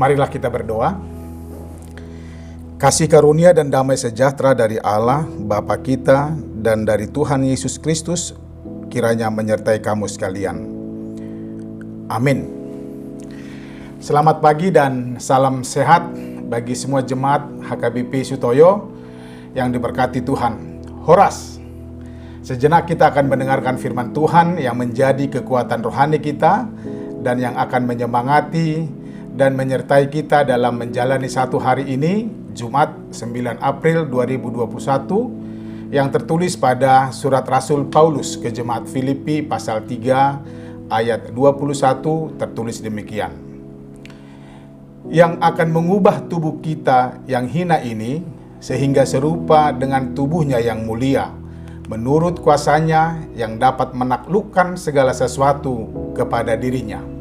Marilah kita berdoa. Kasih karunia dan damai sejahtera dari Allah, Bapa kita, dan dari Tuhan Yesus Kristus, kiranya menyertai kamu sekalian. Amin. Selamat pagi dan salam sehat bagi semua jemaat HKBP Sutoyo yang diberkati Tuhan. Horas. Sejenak kita akan mendengarkan firman Tuhan yang menjadi kekuatan rohani kita dan yang akan menyemangati dan menyertai kita dalam menjalani satu hari ini, Jumat 9 April 2021, yang tertulis pada surat Rasul Paulus ke Jemaat Filipi pasal 3 ayat 21 tertulis demikian. Yang akan mengubah tubuh kita yang hina ini sehingga serupa dengan tubuhnya yang mulia, menurut kuasanya yang dapat menaklukkan segala sesuatu kepada dirinya.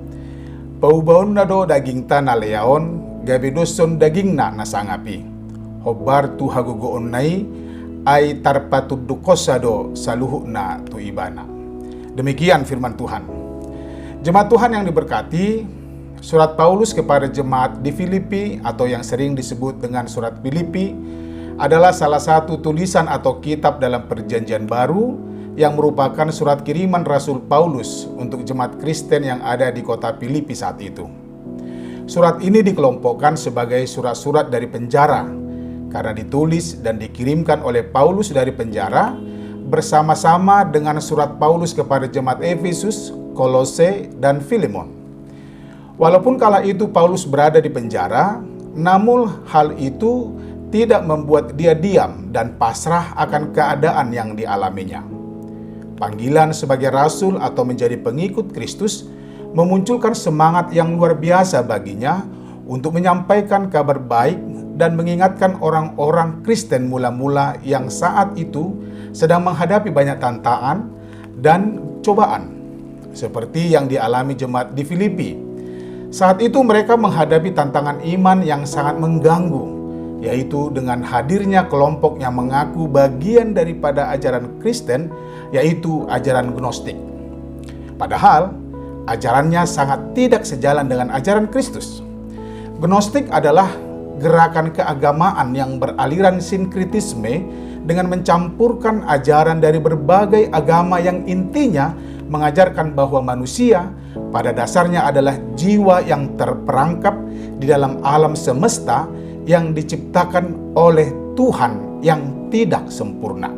Paubaon na do daging tanah leaon, gabidoson daging na nasangapi. Hobar tu hagugoon nai, ay tarpatud dukosado saluhu na tu ibana. Demikian firman Tuhan. Jemaat Tuhan yang diberkati, surat Paulus kepada jemaat di Filipi atau yang sering disebut dengan surat Filipi adalah salah satu tulisan atau kitab dalam Perjanjian Baru yang merupakan surat kiriman Rasul Paulus untuk jemaat Kristen yang ada di kota Filipi saat itu. Surat ini dikelompokkan sebagai surat-surat dari penjara karena ditulis dan dikirimkan oleh Paulus dari penjara bersama-sama dengan surat Paulus kepada jemaat Efesus, Kolose, dan Filemon. Walaupun kala itu Paulus berada di penjara, namun hal itu tidak membuat dia diam dan pasrah akan keadaan yang dialaminya. Panggilan sebagai rasul atau menjadi pengikut Kristus memunculkan semangat yang luar biasa baginya untuk menyampaikan kabar baik dan mengingatkan orang-orang Kristen mula-mula yang saat itu sedang menghadapi banyak tantangan dan cobaan, seperti yang dialami jemaat di Filipi. Saat itu mereka menghadapi tantangan iman yang sangat mengganggu, yaitu dengan hadirnya kelompok yang mengaku bagian daripada ajaran Kristen, yaitu ajaran Gnostik. Padahal, ajarannya sangat tidak sejalan dengan ajaran Kristus. Gnostik adalah gerakan keagamaan yang beraliran sinkritisme dengan mencampurkan ajaran dari berbagai agama yang intinya mengajarkan bahwa manusia pada dasarnya adalah jiwa yang terperangkap di dalam alam semesta yang diciptakan oleh Tuhan yang tidak sempurna.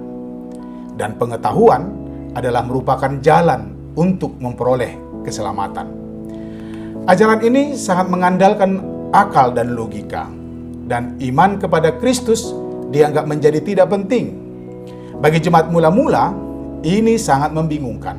Dan pengetahuan adalah merupakan jalan untuk memperoleh keselamatan. Ajaran ini sangat mengandalkan akal dan logika, dan iman kepada Kristus dianggap menjadi tidak penting. Bagi jemaat mula-mula, ini sangat membingungkan.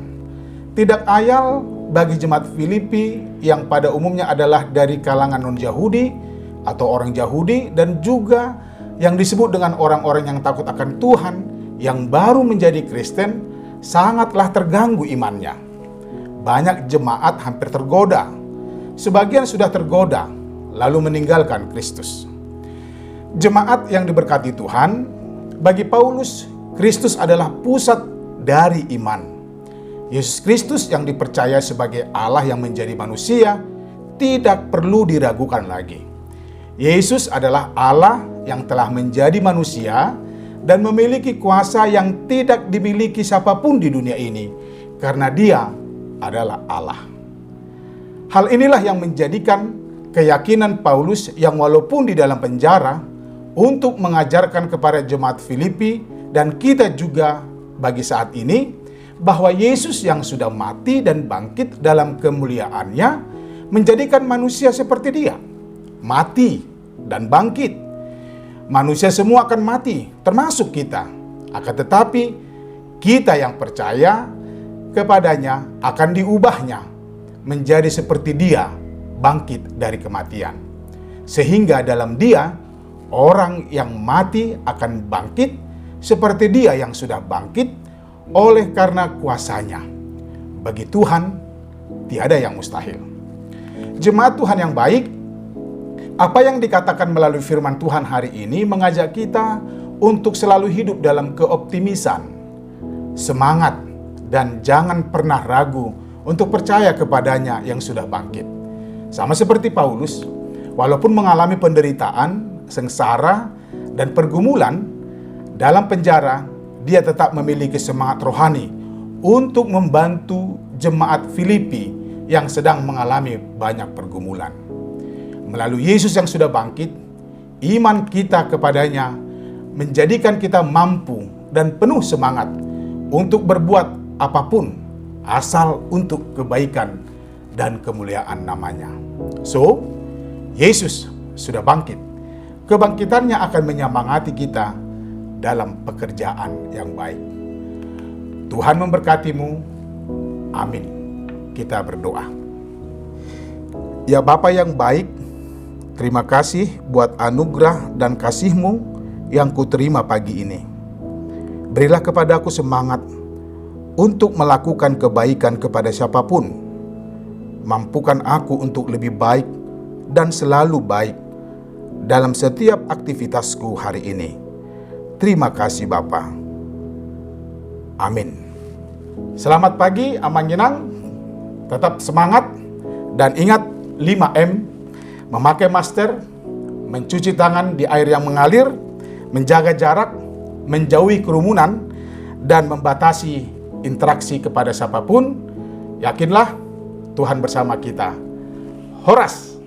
Tidak ayal bagi jemaat Filipi yang pada umumnya adalah dari kalangan non-Yahudi atau orang Yahudi, dan juga yang disebut dengan orang-orang yang takut akan Tuhan yang baru menjadi Kristen, sangatlah terganggu imannya. Banyak jemaat hampir tergoda. Sebagian sudah tergoda lalu meninggalkan Kristus. Jemaat yang diberkati Tuhan, bagi Paulus, Kristus adalah pusat dari iman. Yesus Kristus yang dipercaya sebagai Allah yang menjadi manusia tidak perlu diragukan lagi. Yesus adalah Allah yang telah menjadi manusia dan memiliki kuasa yang tidak dimiliki siapapun di dunia ini, karena Dia adalah Allah. Hal inilah yang menjadikan keyakinan Paulus yang walaupun di dalam penjara untuk mengajarkan kepada jemaat Filipi dan kita juga bagi saat ini bahwa Yesus yang sudah mati dan bangkit dalam kemuliaannya menjadikan manusia seperti Dia. Mati dan bangkit. Manusia semua akan mati, termasuk kita. Akan tetapi, kita yang percaya kepadanya akan diubahnya menjadi seperti Dia bangkit dari kematian. Sehingga dalam Dia, orang yang mati akan bangkit seperti Dia yang sudah bangkit oleh karena kuasanya. Bagi Tuhan, tiada yang mustahil. Jemaat Tuhan yang baik, apa yang dikatakan melalui firman Tuhan hari ini mengajak kita untuk selalu hidup dalam keoptimisan, semangat, dan jangan pernah ragu untuk percaya kepadanya yang sudah bangkit. Sama seperti Paulus, walaupun mengalami penderitaan, sengsara, dan pergumulan dalam penjara, dia tetap memiliki semangat rohani untuk membantu jemaat Filipi yang sedang mengalami banyak pergumulan. Melalui Yesus yang sudah bangkit, iman kita kepadanya menjadikan kita mampu dan penuh semangat untuk berbuat apapun asal untuk kebaikan dan kemuliaan namanya. So, Yesus sudah bangkit. Kebangkitannya akan menyemangati kita dalam pekerjaan yang baik. Tuhan memberkatimu. Amin. Kita berdoa. Ya Bapa yang baik, terima kasih buat anugerah dan kasih-Mu yang kuterima pagi ini. Berilah kepadaku semangat untuk melakukan kebaikan kepada siapapun. Mampukan aku untuk lebih baik dan selalu baik dalam setiap aktivitasku hari ini. Terima kasih Bapa. Amin. Selamat pagi, Amang Ginang. Tetap semangat dan ingat 5M, memakai masker, mencuci tangan di air yang mengalir, menjaga jarak, menjauhi kerumunan, dan membatasi interaksi kepada siapapun. Yakinlah Tuhan bersama kita. Horas!